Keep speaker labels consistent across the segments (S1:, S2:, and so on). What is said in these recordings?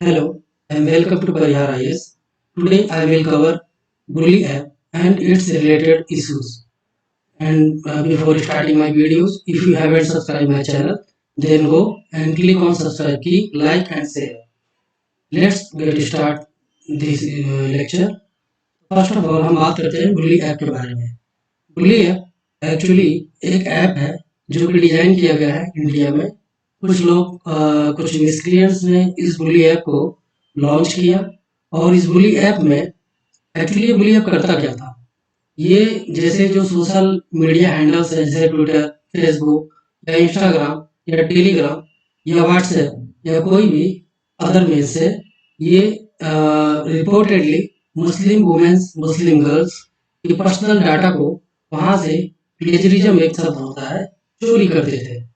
S1: Hello and welcome to Parihar IS. Today I will cover Bully app and its related issues. And before starting my videos, if you haven't subscribed my channel, then go and click on subscribe key, like and share. Let's get start this lecture. First of all हम बात करते हैं बुली app के बारे में। बुली app actually एक app है जो कि डिजाइन किया गया है इंडिया में। कुछ लोग कुछ मिसक्रिएंट्स ने इस बुली ऐप को लॉन्च किया और इस बुली ऐप में एक्चुअली ये बुली ऐप करता क्या था। ये जैसे जो सोशल मीडिया हैंडल्स है जैसे ट्विटर, फेसबुक या इंस्टाग्राम या टेलीग्राम या व्हाट्सएप या कोई भी अदर मीन से ये रिपोर्टेडली मुस्लिम वुमेन्स, मुस्लिम गर्ल्स की पर्सनल डाटा को वहाँ से प्लेजरिज्म एक शब्द होता है, चोरी करते थे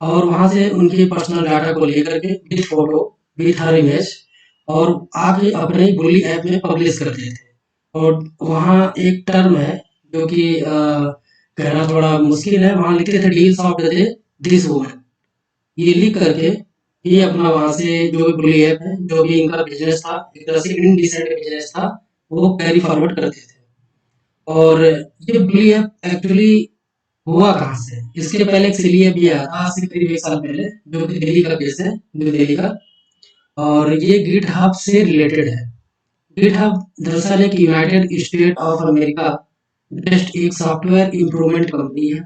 S1: और वहाँ से उनके पर्सनल डाटा को लेकर के with photo, with her image और आगे अपने बुली ऐप में पब्लिश करते थे। और वहाँ एक टर्म है जो कि कहना थोड़ा मुश्किल है, वहाँ लिखते थे deals of the day this woman. ये लिख करके ये अपना वहाँ से जो भी बुली ऐप है, जो भी इनका बिजनेस था, एक तरह से इनडिसेंट बिजनेस था, वो कैरी फॉरवर्ड करते थे। और ये बुली ऐप एक्चुअली हुआ कहाँ से? इसके पहले एक सिली ऐप भी आया था, आज से करीब 1 साल पहले, जो कि दिल्ली का केस है, न्यू दिल्ली का। और ये गिटहब से रिलेटेड है। गिटहब दरअसल एक United state of America based एक सॉफ्टवेयर इम्प्रूवमेंट कंपनी है,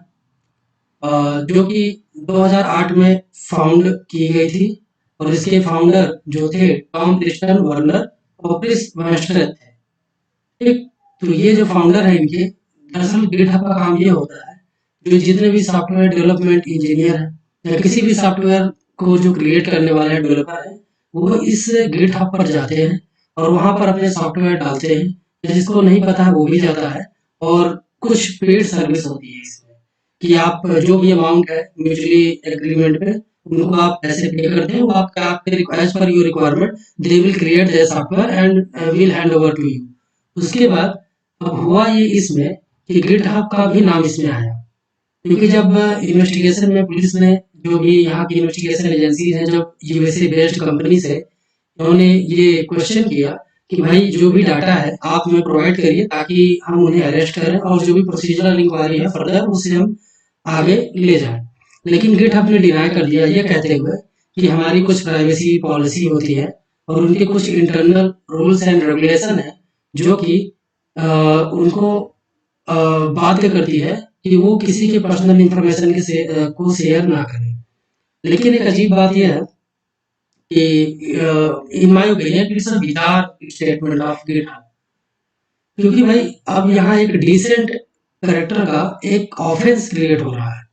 S1: जो कि 2008 में फाउंड की गई थी और इसके फाउंडर जो थे टॉम क्रिस्टन वर्नर और क्रिस वेस्टर थे। ठीक, तो ये जो फाउंडर है इनके, दरअसल गिटहब का काम ये होता है, जो जितने भी सॉफ्टवेयर डेवलपमेंट इंजीनियर हैं या किसी भी सॉफ्टवेयर को जो क्रिएट करने वाले हैं, डेवलपर हैं, वो इस गिटहब पर जाते हैं और वहाँ पर अपने सॉफ्टवेयर डालते हैं। या जिसको नहीं पता है वो भी जाता है और कुछ पेड सर्विस होती है इसमें कि आप जो भी अमाउंट है म्यूचुअली एग्रीमेंट पे उनको आप पैसे पे करते हैं, वो आपका आपके as per your requirement they will create the software and will hand over to you. उसके बाद अब हुआ ये इसमें कि गिटहब का भी नाम इसमें आया, क्योंकि जब इन्वेस्टिगेशन में पुलिस ने, जो भी यहाँ की इन्वेस्टिगेशन एजेंसी है, जब यूएसए बेस्ड कंपनी से उन्होंने ये क्वेश्चन किया कि भाई जो भी डाटा है आप हमें प्रोवाइड करिए ताकि हम उन्हें अरेस्ट करें और जो भी प्रोसीजरल इंक्वायरी है फर्दर उसे हम आगे ले जाएं। लेकिन गिटहब ने डिनाई कर दिया ये कहते हुए कि हमारी कुछ प्राइवेसी पॉलिसी होती है और उनके कुछ इंटरनल रूल्स एंड रेगुलेशन है जो कि उनको बाध्य करती है कि वो किसी के पर्सनल इंफॉर्मेशन को शेयर ना करें। लेकिन एक अजीब बात यह है कि in my opinion it's a bizarre statement of GitHub, क्योंकि भाई अब यहाँ एक डिसेंट करेक्टर का एक ऑफेंस क्रिएट हो रहा है,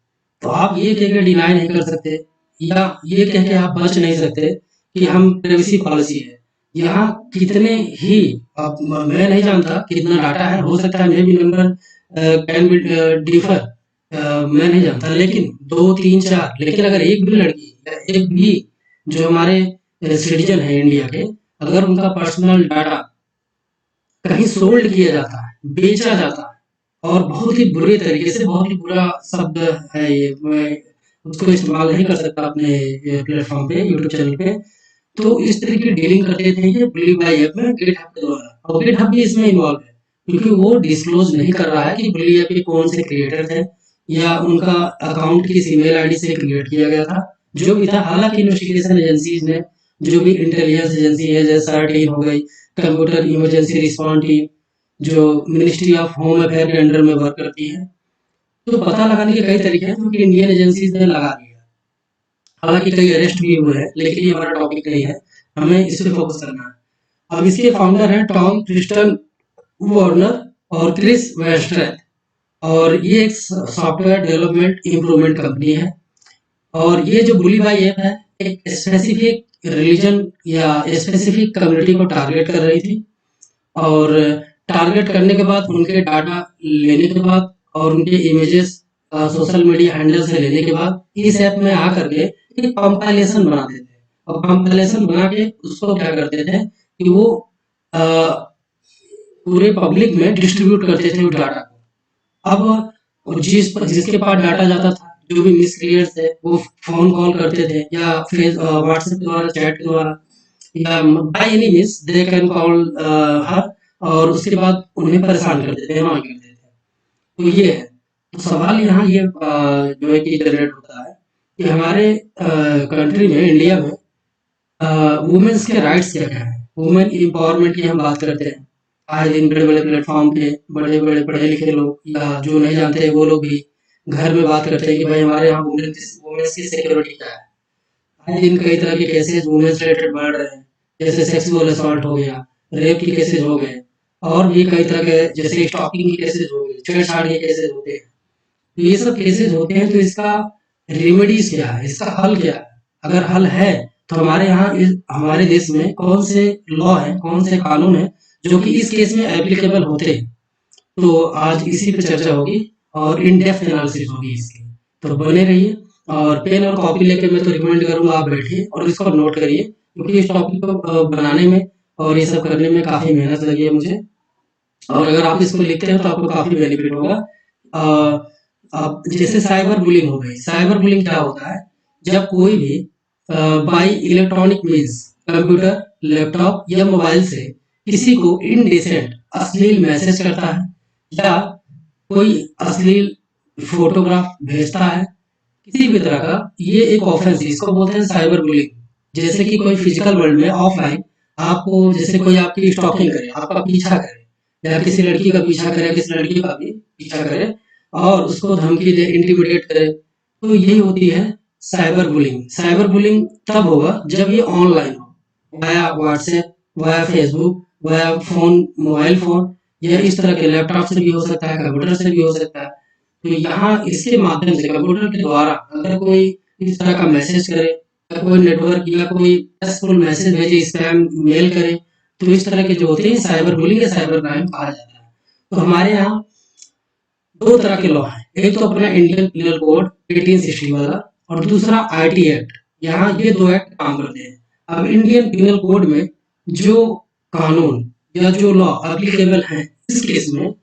S1: तो आप ये कह के डिनाई नहीं कर सकते या ये कह के आप बच नहीं सकते कि हम प्राइवेसी पॉलिसी है। यहाँ कितने ही मैं नहीं जानता कितना डाटा है, हो सकता है may be number can be differ, मैं नहीं जानता, लेकिन 2 3 4, लेकिन अगर एक भी लड़की या एक भी जो हमारे सिटीजन है इंडिया के, अगर उनका पर्सनल डाटा कहीं सोल्ड किया जाता है, बेचा जाता है और बहुत ही बुरे तरीके से, बहुत ही बुरा शब्द है ये, मैं उसको इस्तेमाल नहीं कर सकता अपने प्लेटफॉर्म पे, यूट्यूब चैनल पे, तो इस तरह की डीलिंग करते थे ये बुली बाय ऐप में गिटहब के द्वारा, और गिटहब भी इसमें इन्वॉल्व है क्योंकि वो डिस्क्लोज नहीं कर रहा है कि बुली ऐप के कौन से क्रिएटर थे या उनका अकाउंट किस ईमेल आईडी से क्रिएट किया गया था, जो भी था। हालांकि इन्वेस्टिगेशन एजेंसीज ने, जो भी इंटेलिजेंस एजेंसी है जैसे आरटीआई हो गई, कंप्यूटर इमरजेंसी रिस्पॉन्स टीम, जो मिनिस्ट्री ऑफ होम अफेयर के अंडर में वर्क करती है, तो पता लगाने के कई तरीके हैं जो कि इंडियन एजेंसीज ने लगा दिया। हालांकि कई अरेस्ट भी हुए हैं, लेकिन ये हमारा टॉपिक नहीं है, हमें इस पे फोकस करना है। अब इसके फाउंडर हैं टॉम क्रिस्टन वार्नर और क्रिस वेस्टर, और ये एक सॉफ्टवेयर डेवलपमेंट इम्प्रूवमेंट कंपनी है। और ये जो बुली बाई ऐप है एक स्पेसिफिक रिलीजन या स्पेसिफिक कम्युनिटी को टारगेट कर रही थी, और टारगेट करने के बाद उनके डाटा लेने के बाद और उनके इमेजेस सोशल मीडिया हैंडल से लेने के बाद इस ऐप में आकर के एक कंपाइलेशन बनाते थे, और कंपाइलेशन बना के उसको क्या करते थे कि वो पूरे पब्लिक में डिस्ट्रीब्यूट करते थे उस डाटा को। अब जिसके पास डाटा जाता था, जो भी मिसक्रिएट्स थे, वो फोन कॉल करते थे या फिर व्हाट्सएप के द्वारा, चैट के द्वारा या by any means they can call her, और उसके बाद उन्हें परेशान कर देते हैं, annoy कर देते हैं। तो ये है। तो सवाल यहाँ ये जो है कि जनरेट होता है कि हमारे कंट्री में, इंडिया में वुमेन्स के राइट्स क्या-क्या हैं? वुमेन एम्पावरमेंट की हम बात करते हैं। आए दिन बड़े-बड़े प्लेटफ़ॉर्म पे बड़े-बड़े पढ़े-लिखे लोग या जो नहीं जानते हैं वो लोग भी घर में बात करते हैं कि भाई हमारे यहाँ वुमेन्स की सिक्योरिटी क्या है? आए दिन कई तरह के केसेज़ वुमेन्स रिलेटेड बढ़ रहे हैं। जैसे सेक्सुअल असॉल्ट हो गया, रेप के केसेज़ हो गए, और भी कई तरह के जैसे स्टॉकिंग के केसेज़ हो गए, छेड़छाड़ के केसेज़ होते हैं। तो ये सब केसेज़ होते हैं, तो इसका रेमेडीज़ क्या है? इसका हल क्या है? अगर हल है तो हमारे यहाँ हमारे देश में कौन से लॉ है, कौन से कानून है जो कि इस केस में एप्लीकेबल होते हैं? तो आज इसी पे चर्चा होगी और इन डेप्थ एनालिसिस होगी इसकी। तो बने रहिए, और पेन और कॉपी लेके मैं तो रिकमेंड करूँगा आप बैठिए और इसको नोट करिए, क्योंकि इस टॉपिक को बनाने में और ये सब करने में काफ़ी मेहनत लगी है मुझे, और अगर आप इसको लिखते हो तो आपको काफ़ी बेनिफिट होगा। अब जैसे साइबर बुलिंग हो गई। साइबर बुलिंग क्या होता है? जब कोई भी bye electronic means computer, laptop या मोबाइल से किसी को इनडिसेंट अश्लील मैसेज करता है, या कोई अश्लील फोटोग्राफ भेजता है, किसी भी तरह का, ये एक ऑफेंस है, इसको बोलते हैं साइबर बुलिंग। जैसे कि कोई फिजिकल वर्ल्ड में ऑफलाइन आपको, जैसे कोई आपकी स्टॉकिंग करे, आपका पीछा करे, या किसी लड़की का पीछा करे, किसी लड़की का भी पीछा करे और उसको धमकी दे, इंटिमिडेट करे, तो यही होती है साइबर बुलिंग। साइबर बुलिंग तब होगा जब ये ऑनलाइन हो, via WhatsApp, via Facebook, via phone, mobile phone, या इस तरह के लैपटॉप से भी हो सकता है, कंप्यूटर से भी हो सकता है। तो यहाँ इसके माध्यम से कंप्यूटर के द्वारा अगर कोई इस तरह का मैसेज करे, या कोई नेटवर्क या कोई टेक्स्टफुल मैसेज भेजे, स्पैम मेल करे, तो इस तरह के जो होते हैं साइबर बुलिंग या साइबर क्राइम कहा जाता है। तो हमारे यहाँ दो तरह के लॉ हैं, एक तो अपना इंडियन पिनल कोड 1860 वाला, और दूसरा आईटी एक्ट। यहाँ ये दो एक्ट काम करते हैं। अब इंडियन पिनल कोड में जो कानून या जो लॉ एप्लीकेबल है इस केस में,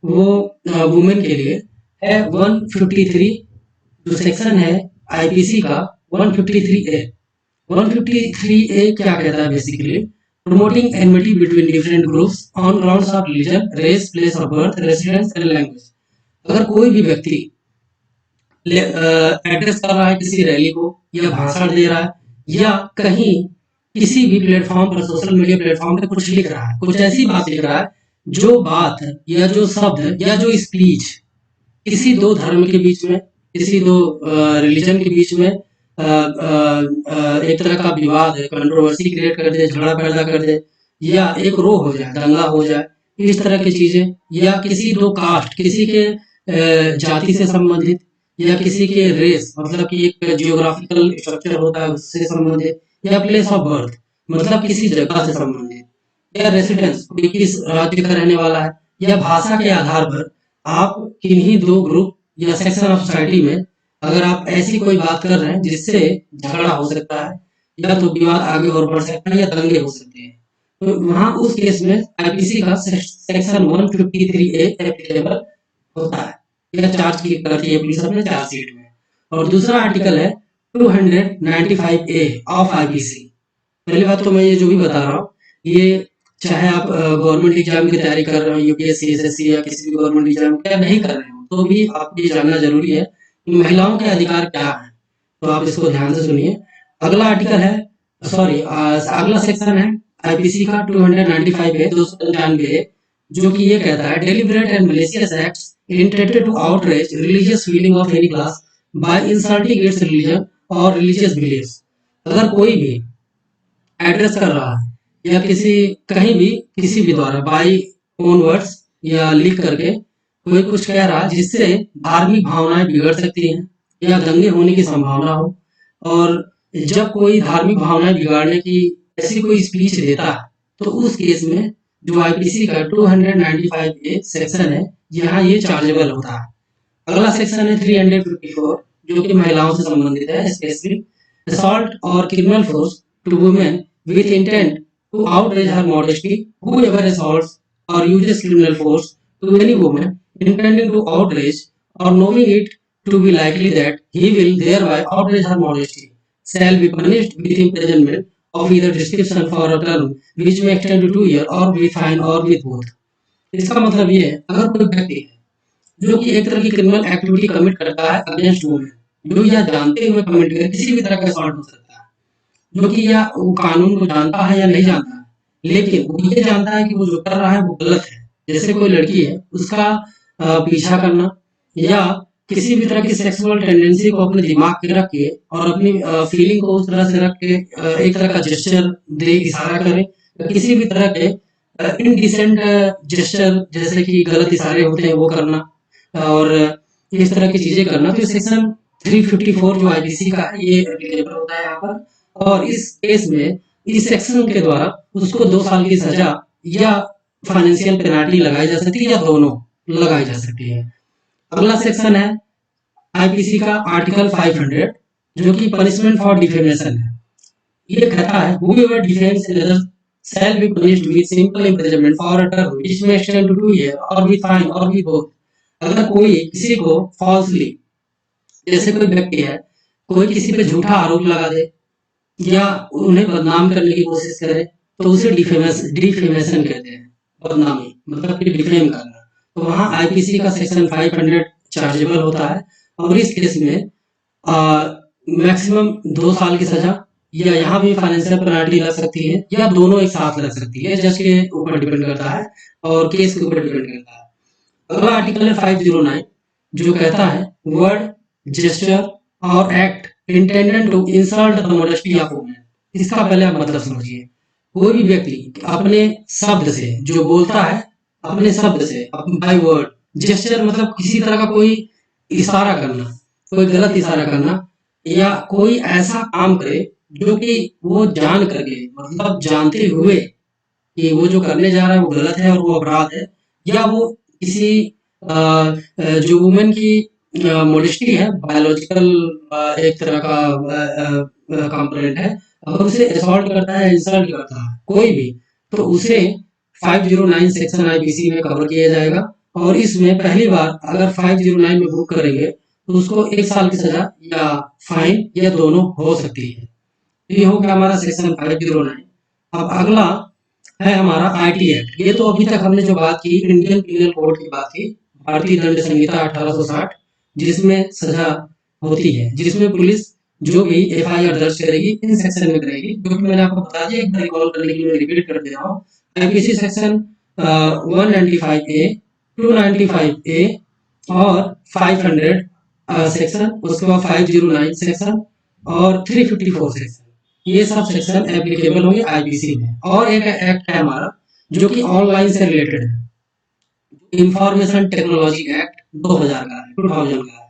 S1: वो वुमेन के लिए है 153, जो सेक्शन है आईपीसी का 153A। 153A क्या कहता है basically? Promoting enmity between different groups on grounds of religion, race, place of birth, residence and language. अगर कोई भी व्यक्ति एड्रेस कर रहा है किसी रैली को, या भाषण दे रहा है, या कहीं किसी भी प्लेटफॉर्म पर, सोशल मीडिया प्लेटफॉर्म पे कुछ लिख रहा है, कुछ ऐसी बात लिख रहा है जो बात या जो शब्द या जो स्पीच किसी दो धर्म के बीच में, किसी दो रिलीजन के बीच में एक तरह का विवाद, कंट्रोवर्सी क्रिएट कर दे, झगड़ा पैदा कर दे, या एक रो हो जाए, दंगा हो जाए, इस तरह की चीजें, या किसी दो कास्ट, किसी के जाति से संबंधित, या किसी के रेस, मतलब कि एक जियोग्राफिकल स्ट्रक्चर होता है उससे संबंधित, या प्लेस ऑफ बर्थ, मतलब किसी जगह से संबंधित, या रेसिडेंस, कोई किस राज्य का रहने वाला है, या भाषा के आधार पर आप किन्हीं दो ग्रुप या सेक्शन ऑफ सोसाइटी में अगर आप ऐसी कोई बात कर रहे हैं जिससे झगड़ा हो सकता है, या तो विवाद आगे और बढ़ सकता है, या दंगे हो सकते हैं, तो वहां उस केस में आईपीसी का सेक्शन 153A एप्लीकेबल होता है, या चार्ज की करती है पुलिस अपने चार्जशीट में। और दूसरा आर्टिकल है 295A ऑफ आईपीसी। पहली बात तो मैं ये जो भी बता रहा हूँ, ये चाहे आप गवर्नमेंट एग्जाम की तैयारी कर रहे हो, यूपीएससी, एसएससी, या किसी भी गवर्नमेंट एग्जाम की नहीं कर रहे हो, तो भी आपको ये जानना जरूरी है कि महिलाओं के अधिकार क्या है। तो आप इसको ध्यान से सुनिए। अगला आर्टिकल है, सॉरी, अगला सेक्शन है आईपीसी का 295 है, 295 है, जो कि ये कहता है deliberate and malicious acts intended to outrage religious feeling of any class by insulting its religion और रिलीजियस बिलीव्स। अगर कोई भी एड्रेस कर रहा है, या किसी कहीं भी किसी भी द्वारा बाई ओन वर्ड्स या लिख करके कोई कुछ कह रहा है जिससे धार्मिक भावनाएं बिगड़ सकती हैं, या दंगे होने की संभावना हो, और जब कोई धार्मिक भावनाएं बिगाड़ने की ऐसी कोई स्पीच देता है, तो उस केस में जो आईपीसी का 295A सेक्शन है, यहाँ ये चार्जेबल होता है। अगला सेक्शन है 354, जो कि महिलाओं से संबंधित है, specially assault or criminal force to women with intent to outrage her modesty. Whoever assaults or uses criminal force to any woman intending to outrage or knowing it to be likely that he will thereby outrage her modesty shall be punished with imprisonment of either description for a term which may extend to 2 years or with fine or with both। इसका मतलब ये है, अगर कोई व्यक्ति है जो कि एक तरह की क्रिमिनल एक्टिविटी कमिट करता है अगेंस्ट वुमेन, जो यह जानते हुए कमिट करे, किसी भी तरह का असॉल्ट हो सकता है, जो कि या वो कानून को जानता है या नहीं जानता है, लेकिन वो ये जानता है कि वो जो कर रहा है वो गलत है। जैसे कोई लड़की है, उसका पीछा करना या किसी भी तरह की सेक्सुअल टेंडेंसी को अपने दिमाग में रख के और अपनी फीलिंग को उस तरह से रख के एक तरह का जेस्चर दे, इशारा करे, किसी भी तरह के इनडिसेंट जेस्चर जैसे कि गलत इशारे होते हैं वो करना और इस तरह की चीजें करना, तो सेक्शन 354 जो आईपीसी का है ये एप्लीकेबल होता है यहाँ पर। और इस केस में इस सेक्शन के द्वारा उसको 2 साल की सजा या फाइनेंशियल पेनाल्टी लगाई जा सकती है या दोनों लगाई जा सकती है। अगला सेक्शन है आईपीसी का आर्टिकल 500 जो कि पनिशमेंट फॉर डिफेमेशन है। ये कहता है whoever defames another shall be punished with simple imprisonment for a term which may extend to 2 years or with fine or with both। अगर कोई किसी को फॉल्सली, जैसे कोई व्यक्ति है, कोई किसी पे झूठा आरोप लगा दे या उन्हें बदनाम करने की कोशिश करे तो उसे डिफेमेशन कहते हैं, बदनामी मतलब कि डिफेम करना। तो वहाँ आईपीसी का सेक्शन 500 चार्जेबल होता है और इस केस में मैक्सिमम 2 साल की सजा या यहाँ भी फाइनेंशियल पेनाल्टी लग सकती है या दोनों एक साथ लग सकती है, जज के ऊपर डिपेंड करता है और केस के ऊपर डिपेंड करता है। अगला आर्टिकल है 509 जो कहता है वर्ड, जेस्चर और act intended to insult the modesty of women. इसका पहले आप मतलब समझिए। कोई भी व्यक्ति अपने शब्द से जो बोलता है, अपने शब्द से, बाय वर्ड, जेस्चर मतलब किसी तरह का कोई इशारा करना, कोई गलत इशारा करना या कोई ऐसा काम करे जो कि वो जान करके मतलब जानते हुए कि वो जो करने जा रहा है वो गलत है और वो अपराध है, या वो किसी जो वुमेन की मॉडेस्टी है, बायोलॉजिकल एक तरह का कंपोनेंट है, अगर उसे असॉल्ट करता है, इंसल्ट करता है कोई भी, तो उसे 509 सेक्शन आईपीसी में कवर किया जाएगा। और इसमें पहली बार अगर 509 में बुक करेंगे तो उसको 1 साल की सजा या फाइन या दोनों हो सकती है। ये हो गया हमारा सेक्शन 509। अब अगला है हमारा आईटी एक्ट। ये तो अभी तक हमने जो बात की इंडियन पीनल कोड की बात की, भारतीय दंड संहिता 1860, जिसमें सजा होती है, जिसमें पुलिस जो भी एफआईआर दर्ज करेगी इन सेक्शन में करेगी, जो कि मैंने आपको बता दिया, एक बार रिकॉल करने के लिए मैं रिपीट कर दे रहा हूँ। आईपीसी सेक्शन 195A, 295A और 500 सेक्शन, उसके बाद 509 सेक्शन और 354 सेक्शन, ये सब सेक्शन एप्लीकेबल होंगे आईपीसी में। और एक एक्ट है हमारा जो कि ऑनलाइन से रिलेटेड है, इंफॉर्मेशन टेक्नोलॉजी एक्ट 2000 का है, 2000 का है।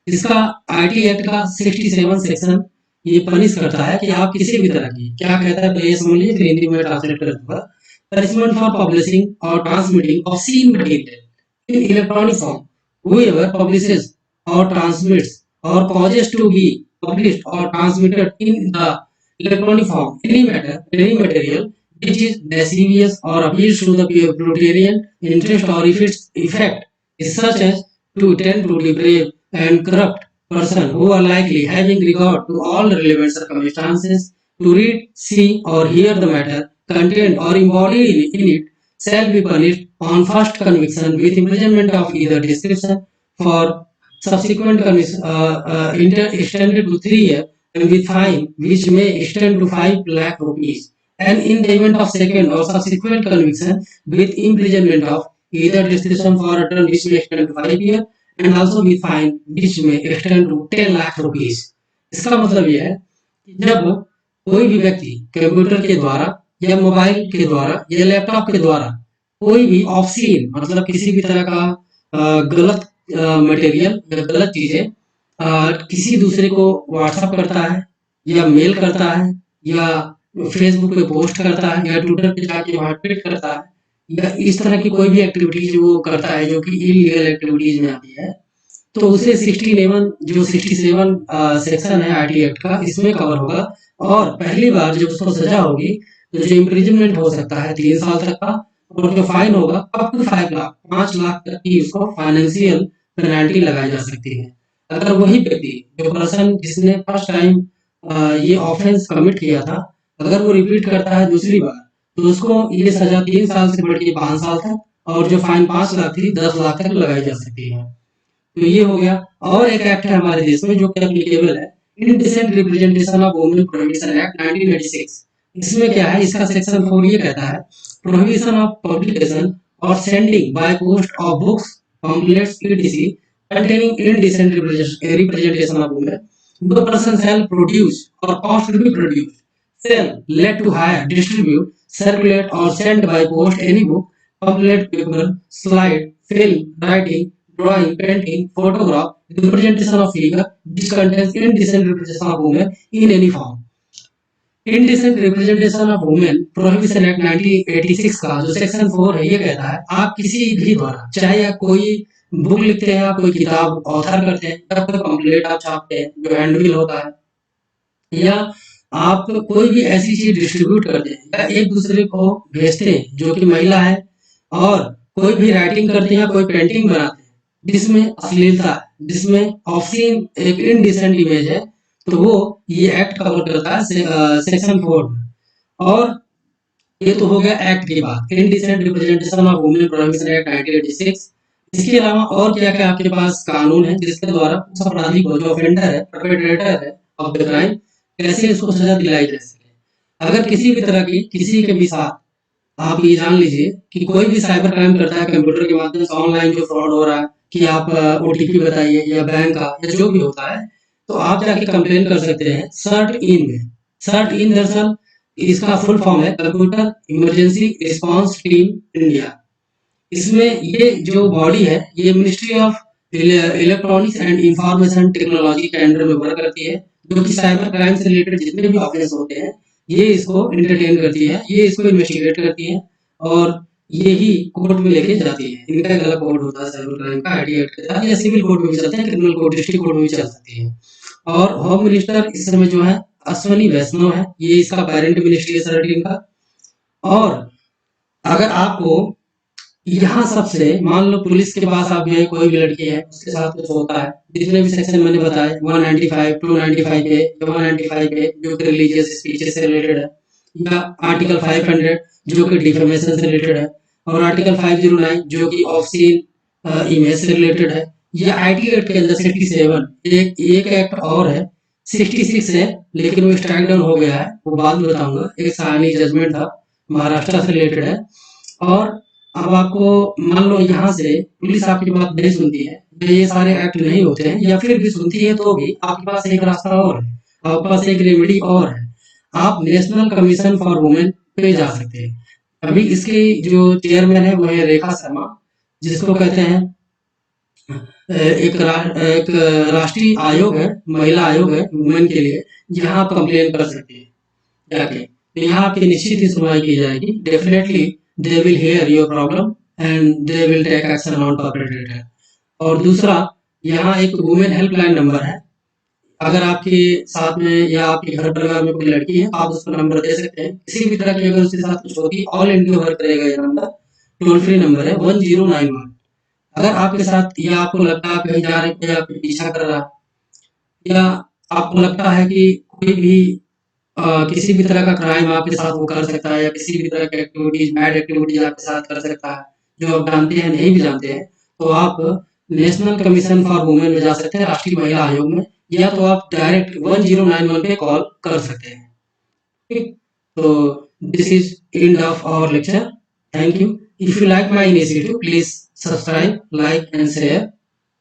S1: इसका आईटी एक्ट का 67 सेक्शन ये पनिश करता है कि आप किसी भी तरह की, क्या कहता है पहले समझ लीजिए, फिर हिंदी में ट्रांसलेट कर दूंगा। पनिशमेंट फॉर पब्लिशिंग और transmitting obscene material in electronic form, whoever publishes or transmits or causes to be published or transmitted in the electronic form any matter, any material which is lascivious or appeals to the pecuniary interest or if its effect is such as to tend to deprave and corrupt person who are likely having regard to all relevant circumstances to read, see or hear the matter contained or embodied in it shall be punished on first conviction with imprisonment of either description for subsequent extended to 3 years and with fine which may extend to 5 lakh rupees, and in the event of second or subsequent conviction with imprisonment of either description for a term which may extend to 5 years and also with fine which may extend to 10 lakh rupees। इसका मतलब यह है कि जब कोई भी व्यक्ति computer के द्वारा या मोबाइल के द्वारा या लैपटॉप के द्वारा कोई भी ऑब्सीन मतलब किसी भी तरह का गलत मटेरियल या गलत चीजें किसी दूसरे को व्हाट्सएप करता है या मेल करता है या फेसबुक पे पोस्ट करता है या ट्विटर पे जाके वहां ट्वीट करता है या इस तरह की कोई भी एक्टिविटीज वो करता है जो कि इलीगल एक्टिविटीज में आती है, तो उसे 67 जो 67 सेक्शन है आईटी एक्ट का, इसमें कवर होगा। और पहली बार जब उसको सजा होगी तो जो इम्प्रिजनमेंट हो सकता है 3 साल तक का, और जो फाइन होगा अप टू 5 लाख 5 लाख तक की उसको फाइनेंशियल पेनाल्टी लगाई जा सकती है। अगर वही व्यक्ति जो पर्सन जिसने फर्स्ट टाइम ये ऑफेंस कमिट किया था अगर वो रिपीट करता है दूसरी बार तो उसको ये सजा 3 साल से बढ़ के 5 साल तक, और जो फाइन 5 लाख थी 10 लाख तक लगाई जा सकती है। तो ये हो गया। और एक एक्ट है हमारे देश में जो कि एप्लीकेबल है, indecent representation of women prohibition act 1986। इसमें क्या है, इसका सेक्शन 4 ये कहता है, प्रोहिबिशन ऑफ पब्लिकेशन और sending by post of books, pamphlets etc containing indecent representation of women. No person shall produce or cause to be produced, shall let to hire, distribute, circulate or send by post any book, pamphlet, paper, slide, film, writing, drawing, painting, photograph, representation of figure which contains indecent representation of women in any form. Indecent representation of women prohibition act 1986 का जो section 4 है ये कहता है, आप किसी भी द्वारा, चाहे आप कोई बुक लिखते हैं, आप कोई किताब ऑथर करते हैं, या कोई पम्पलेट आप छापते हैं जो हैंडबिल होता है, या आप कोई भी ऐसी चीज डिस्ट्रीब्यूट करते हैं या एक दूसरे को भेजते हैं जो कि महिला है, और कोई भी राइटिंग करते हैं या कोई पेंटिंग बनाते हैं जिसमें अश्लीलता है, जिसमें ऑब्सीन एक इनडिसेंट इमेज है, तो वो ये एक्ट कवर करता है सेक्शन 4 में। और ये तो हो गया एक्ट की बात, indecent representation of women prohibition act 1986। इसके अलावा और क्या क्या आपके पास कानून है जिसके द्वारा उस अपराधी को, जो ऑफेंडर है, परपेट्रेटर है ऑफ द क्राइम, कैसे इसको सजा दिलाई जा सके। अगर किसी भी तरह की किसी के भी साथ, आप ये जान लीजिए कि कोई भी साइबर क्राइम करता है कंप्यूटर के माध्यम से, ऑनलाइन जो फ्रॉड हो रहा है कि आप ओटीपी बताइए या बैंक का या जो भी होता है, तो आप जाके कंप्लेन कर सकते हैं सर्ट इन में। सर्ट इन दरअसल इसका फुल फॉर्म है computer emergency response team India. इसमें ये जो बॉडी है ये ministry of electronics and information technology के अंडर में वर्क करती है, जो कि साइबर क्राइम से रिलेटेड जितने भी ऑफेंस होते हैं ये इसको एंटरटेन करती है, ये इसको इन्वेस्टिगेट करती है, और ये ही कोर्ट में लेके जाती है। इनका एक अलग कोर्ट होता है साइबर क्राइम का, आईटी एक्ट के तहत, या सिविल कोर्ट में भी चलते हैं, क्रिमिनल कोर्ट, डिस्ट्रिक्ट कोर्ट में भी चल सकती है। और होम मिनिस्टर इस समय जो है अश्वनी वैष्णव है, ये इसका पेरेंट मिनिस्ट्री है सर्टिन का। और अगर आपको यहाँ सबसे, मान लो पुलिस के पास आप गए, कोई भी लड़की है उसके साथ कुछ होता है, जितने भी सेक्शन मैंने बताए 195, 295 ए या 195 ए जो कि रिलीजियस स्पीचेस से रिलेटेड है, या आर्टिकल 500 जो कि डिफेमेशन से रिलेटेड है, और आर्टिकल 509 जो कि ऑब्सीन इमेज से रिलेटेड है, या आईटी एक्ट के अंदर 67 एक एक्ट और है 66 है, लेकिन वो स्ट्राइक डाउन हो गया है, वो बाद में बताऊंगा, एक सानी जजमेंट था महाराष्ट्र से रिलेटेड है। और अब आपको मान लो यहाँ से पुलिस आपकी बात नहीं सुनती है, ये सारे एक्ट नहीं होते हैं, या फिर भी सुनती है तो भी आपके पास एक रास्ता और है, आपके पास एक रेमेडी और है, आप नेशनल कमीशन फॉर वुमेन पे जा सकते हैं। अभी इसकी जो चेयरमैन है वो है रेखा शर्मा, जिसको कहते हैं एक राष्ट्रीय आयोग है, महिला आयोग है वुमेन के लिए, जहाँ आप कंप्लेन कर सकते हैं जाके, तो यहाँ आपकी निश्चित ही सुनवाई की जाएगी। Definitely they will hear your problem and they will take action on perpetrator। और दूसरा, यहाँ एक वुमेन हेल्पलाइन नंबर है, अगर आपके साथ में या आपके घर परिवार में कोई लड़की है आप उसको नंबर दे सकते हैं, किसी भी तरह की अगर उसके साथ कुछ होगी, ऑल इंडिया वर्क करेगा ये नंबर, टोल फ्री नंबर है 1091। अगर आपके साथ, या आपको लगता है कहीं जा रहे कोई आपको पीछा कर रहा, या आपको लगता है कि कोई भी किसी भी तरह का क्राइम आपके साथ वो कर सकता है, या किसी भी तरह की एक्टिविटीज, बैड एक्टिविटीज आपके साथ कर सकता है, जो आप जानते हैं नहीं भी जानते हैं, तो आप नेशनल कमीशन फॉर वुमेन में जा सकते हैं, राष्ट्रीय महिला आयोग में, या तो आप डायरेक्ट 1091 पे कॉल कर सकते हैं। ठीक, तो this is end of our lecture. Thank you. If you like my initiative please subscribe, like and share.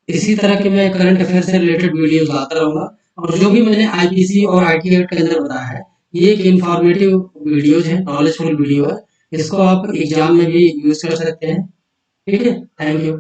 S1: इसी तरह के मैं करंट अफेयर से रिलेटेड वीडियोस लाता रहूंगा, और जो भी मैंने आईपीसी और आईटी एक्ट के अंदर बताया है ये एक इंफॉर्मेटिव वीडियोज है, नॉलेजफुल वीडियो है, इसको आप एग्जाम में भी यूज कर सकते हैं। ठीक है, थैंक यू।